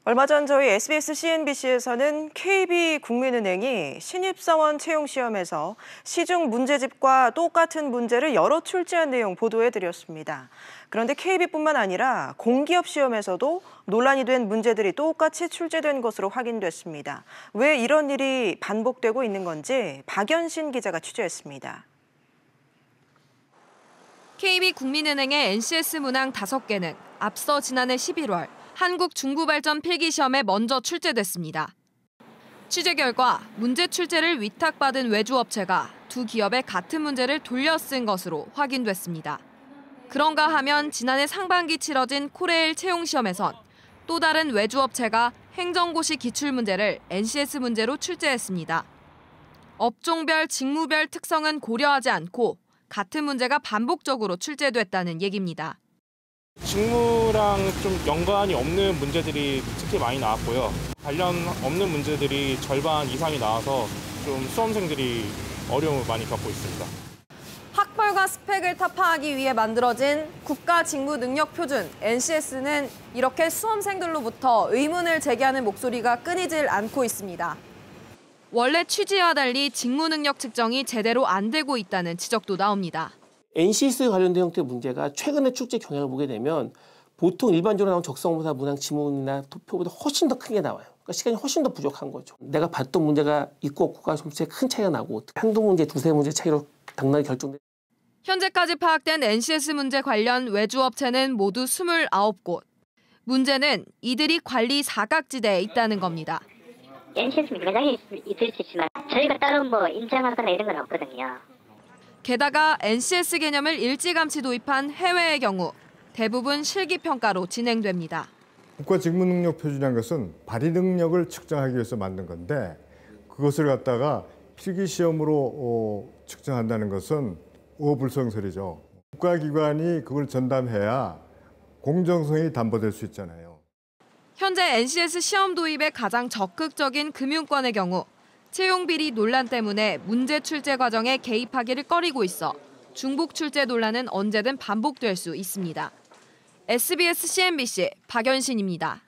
얼마 전 저희 SBS CNBC에서는 KB국민은행이 신입사원 채용시험에서 시중 문제집과 똑같은 문제를 여러 출제한 내용 보도해드렸습니다. 그런데 KB뿐만 아니라 공기업 시험에서도 논란이 된 문제들이 똑같이 출제된 것으로 확인됐습니다. 왜 이런 일이 반복되고 있는 건지 박연신 기자가 취재했습니다. KB국민은행의 NCS 문항 5개는 앞서 지난해 11월 한국중부발전 필기시험에 먼저 출제됐습니다. 취재 결과 문제 출제를 위탁받은 외주업체가 두 기업에 같은 문제를 돌려 쓴 것으로 확인됐습니다. 그런가 하면 지난해 상반기 치러진 코레일 채용시험에선 또 다른 외주업체가 행정고시 기출문제를 NCS 문제로 출제했습니다. 업종별, 직무별 특성은 고려하지 않고 같은 문제가 반복적으로 출제됐다는 얘기입니다. 직무랑 좀 연관이 없는 문제들이 특히 많이 나왔고요. 관련 없는 문제들이 절반 이상이 나와서 좀 수험생들이 어려움을 많이 겪고 있습니다. 학벌과 스펙을 타파하기 위해 만들어진 국가직무능력표준 NCS는 이렇게 수험생들로부터 의문을 제기하는 목소리가 끊이질 않고 있습니다. 원래 취지와 달리 직무능력 측정이 제대로 안 되고 있다는 지적도 나옵니다. NCS 관련된 형태의 문제가 최근의 출제 경향을 보게 되면 보통 일반적으로 나오는 적성고사 문항 지문이나 토표보다 훨씬 더 크게 나와요. 그러니까 시간이 훨씬 더 부족한 거죠. 내가 봤던 문제가 있고 없고가 점수에 큰 차이가 나고 한두 문제, 두세 문제 차이로 당락이 결정돼. 현재까지 파악된 NCS 문제 관련 외주업체는 모두 29곳. 문제는 이들이 관리 사각지대에 있다는 겁니다. NCS 매장이 있을 수 있지만 저희가 따로 인정하거나 이런 건 없거든요. 게다가 NCS 개념을 일찌감치 도입한 해외의 경우 대부분 실기평가로 진행됩니다. 국가직무능력표준이라는 것은 발의 능력을 측정하기 위해서 만든 건데 그것을 갖다가 필기시험으로 측정한다는 것은 어불성설이죠. 국가기관이 그걸 전담해야 공정성이 담보될 수 있잖아요. 현재 NCS 시험 도입에 가장 적극적인 금융권의 경우 채용 비리 논란 때문에 문제 출제 과정에 개입하기를 꺼리고 있어 중복 출제 논란은 언제든 반복될 수 있습니다. SBS CNBC 박연신입니다.